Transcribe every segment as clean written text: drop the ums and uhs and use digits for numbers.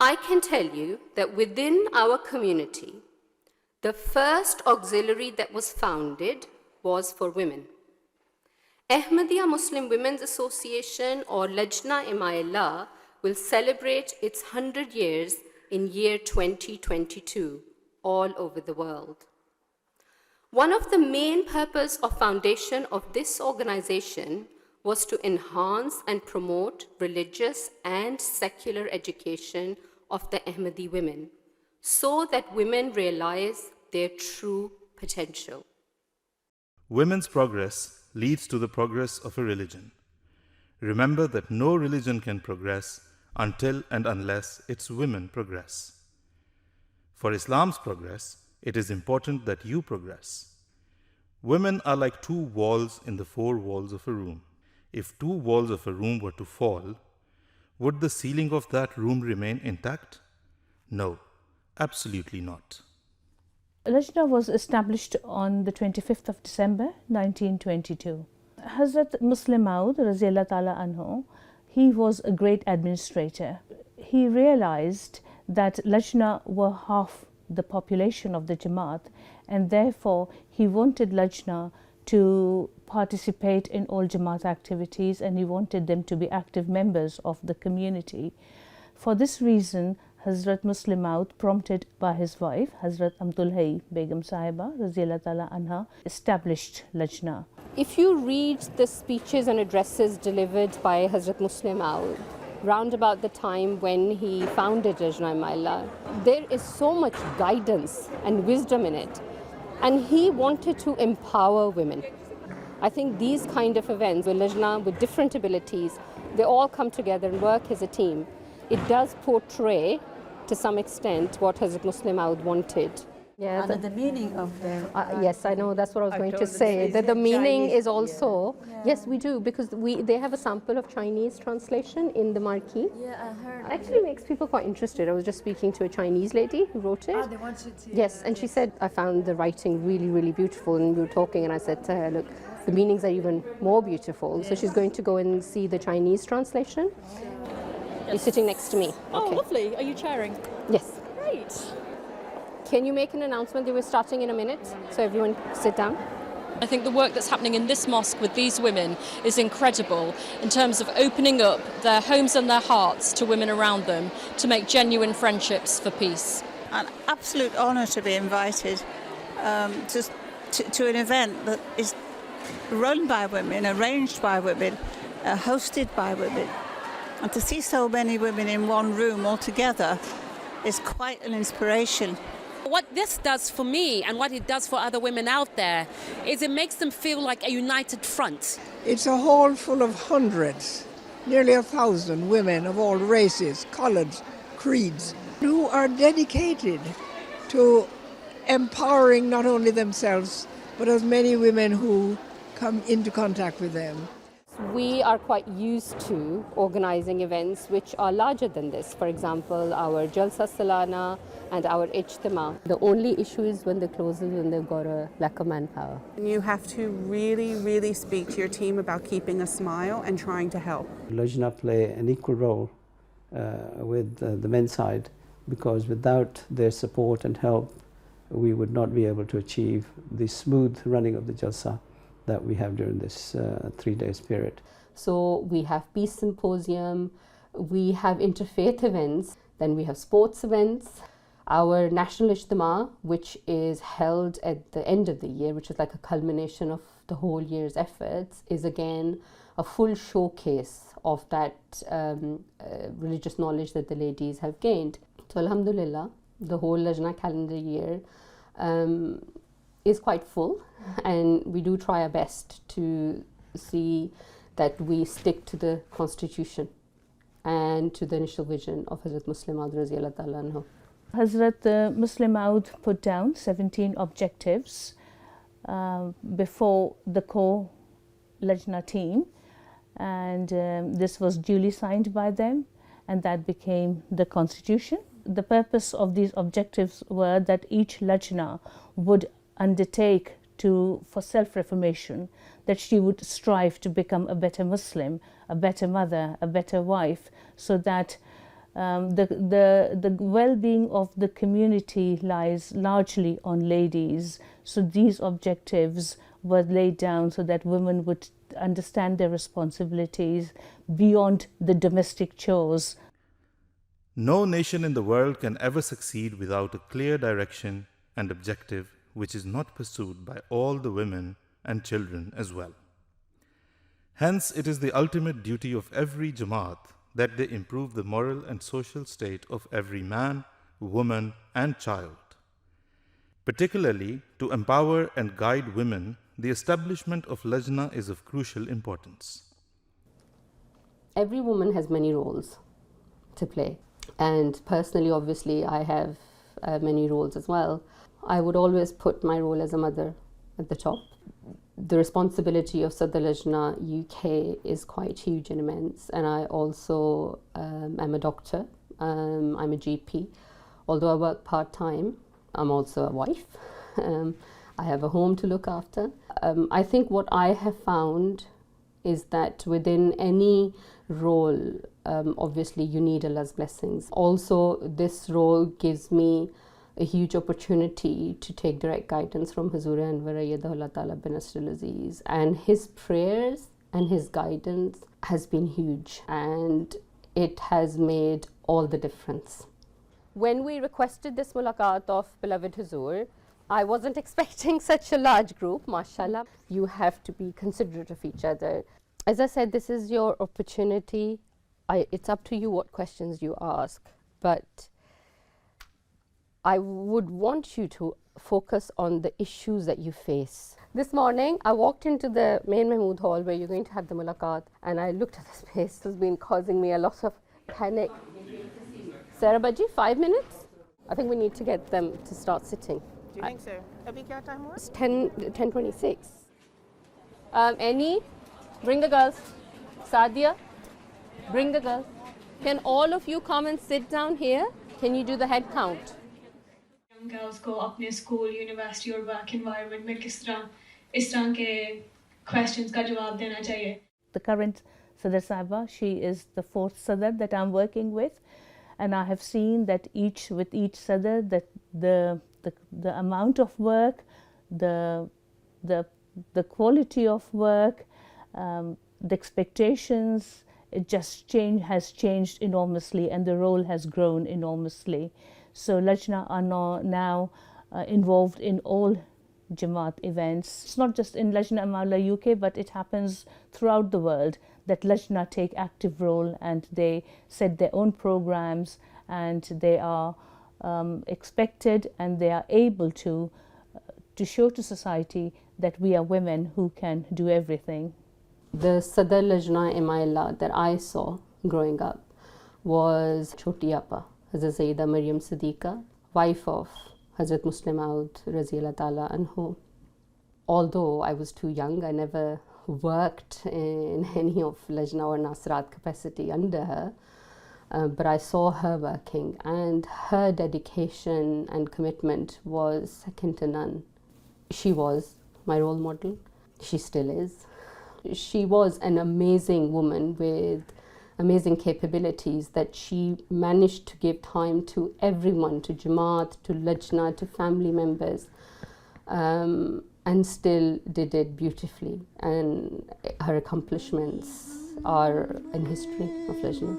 I can tell you that within our community, the first auxiliary that was founded was for women. Ahmadiyya Muslim Women's Association, or Lajna Imayallah, will celebrate its 100 years in year 2022 all over the world. One of the main purpose of foundation of this organization was to enhance and promote religious and secular education of the Ahmadi women, so that women realize their true potential. Women's progress leads to the progress of a religion. Remember that no religion can progress until and unless its women progress. For Islam's progress, it is important that you progress. Women are like two walls in the four walls of a room. If two walls of a room were to fall, would the ceiling of that room remain intact? No, absolutely not. Lajna was established on the 25th of December 1922. Hazrat Muslim Maud Raziyallahu Ta'ala Anhu, he was a great administrator. He realized that Lajna were half the population of the Jamaat, and therefore he wanted Lajna to participate in all Jamaat activities, and he wanted them to be active members of the community. For this reason, Hazrat Muslim Maud, prompted by his wife, Hazrat Amtul Hai Begum Sahiba Raziyallahu Ta'ala Anha, established Lajna. If you read the speeches and addresses delivered by Hazrat Muslim Maud, round about the time when he founded Lajna Imayallah, there is so much guidance and wisdom in it. And he wanted to empower women. I think these kind of events where Lajna with different abilities, they all come together and work as a team. It does portray, to some extent, what Hazrat Muslim Maud wanted. Yeah, the meaning of the... yes, I know, that's what I was going to say. That the meaning Chinese, is also... Yeah. Yes, we do, because they have a sample of Chinese translation in the marquee. Yeah, I heard. Actually makes people quite interested. I was just speaking to a Chinese lady who wrote it. They wanted to... Yes, and she said, I found the writing really, really beautiful, and we were talking, and I said to her, look, the meanings are even more beautiful. So she's going to go and see the Chinese translation. You're sitting next to me. Oh, Okay. lovely. Are you chairing? Yes. Great. Can you make an announcement that we're starting in a minute? So everyone sit down. I think the work that's happening in this mosque with these women is incredible in terms of opening up their homes and their hearts to women around them to make genuine friendships for peace. An absolute honour to be invited to an event that is run by women, arranged by women, hosted by women. And to see so many women in one room all together is quite an inspiration. What this does for me and what it does for other women out there is it makes them feel like a united front. It's a hall full of hundreds, nearly 1,000 women of all races, colours, creeds, who are dedicated to empowering not only themselves, but as many women who come into contact with them. We are quite used to organizing events which are larger than this. For example, our Jalsa Salana and our Ijtima. The only issue is when they close when they've got a lack of manpower. You have to really, really speak to your team about keeping a smile and trying to help. Lajna play an equal role with the men's side, because without their support and help, we would not be able to achieve the smooth running of the Jalsa that we have during this 3 days period. So we have peace symposium, we have interfaith events, then we have sports events. Our National Ijtima, which is held at the end of the year, which is like a culmination of the whole year's efforts, is again a full showcase of that religious knowledge that the ladies have gained. So Alhamdulillah, the whole Lajna calendar year is quite full, and we do try our best to see that we stick to the constitution and to the initial vision of Hazrat Muslim Maud Raziyallahu Ta'ala Anhu. Hazrat Muslim Maud put down 17 objectives before the core Lajna team, and this was duly signed by them, and that became the constitution. The purpose of these objectives were that each Lajna would undertake for self-reformation, that she would strive to become a better Muslim, a better mother, a better wife, so that The well-being of the community lies largely on ladies. So these objectives were laid down so that women would understand their responsibilities beyond the domestic chores. No nation in the world can ever succeed without a clear direction and objective which is not pursued by all the women and children as well. Hence, it is the ultimate duty of every Jamaat that they improve the moral and social state of every man, woman and child. Particularly to empower and guide women, the establishment of Lajna is of crucial importance. Every woman has many roles to play, and personally, obviously, I have many roles as well. I would always put my role as a mother at the top. The responsibility of Sadr Lajna UK is quite huge and immense, and I also am a doctor. I'm a GP. Although I work part-time, I'm also a wife. I have a home to look after. I think what I have found is that within any role, obviously you need Allah's blessings. Also, this role gives me a huge opportunity to take direct guidance from Hazur Anwar Ayyadahullah Ta'ala bin Nasr al-Aziz, and his prayers and his guidance has been huge, and it has made all the difference. When we requested this mulaqat of beloved Hazur, I wasn't expecting such a large group, mashallah. You have to be considerate of each other. As I said, this is your opportunity. It's up to you what questions you ask, but I would want you to focus on the issues that you face. This morning, I walked into the main Mahmood Hall where you're going to have the mulaqat, and I looked at the space. It has been causing me a lot of panic. Sarah Baji, 5 minutes? I think we need to get them to start sitting. Do you think so? Abhi, kya time hua? It's 10:26. Annie, bring the girls. Sadia, bring the girls. Can all of you come and sit down here? Can you do the head count? Girls को अपने school university और work environment में किस तरह इस तरह के questions का जवाब देना चाहिए. The current Sadr Sahiba, she is the 4th Sadr that I'm working with, and I have seen that with each Sadr that the amount of work, the quality of work, the expectations, it just has changed enormously, and the role has grown enormously. So Lajna are now involved in all Jamaat events. It's not just in Lajna Amala UK, but it happens throughout the world that Lajna take active role, and they set their own programs, and they are expected and they are able to show to society that we are women who can do everything. The Sadr Lajna Imaillah that I saw growing up was Choti Appa, Hazrat Sayyida Maryam Siddiqa, wife of Hazrat Muslim Maud Raziyallahu Ta'ala Anhu. Although I was too young, I never worked in any of Lajna or Nasrat capacity under her, but I saw her working, and her dedication and commitment was second to none. She was my role model. She still is. She was an amazing woman with amazing capabilities that she managed to give time to everyone, to Jamaat, to Lajna, to family members, and still did it beautifully. And her accomplishments are in history of Lajna.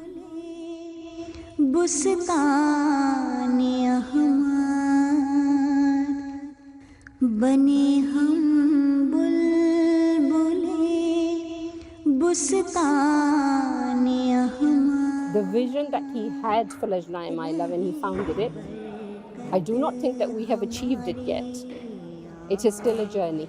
The vision that he had for Lajna Imaillah when he founded it, I do not think that we have achieved it yet. It is still a journey.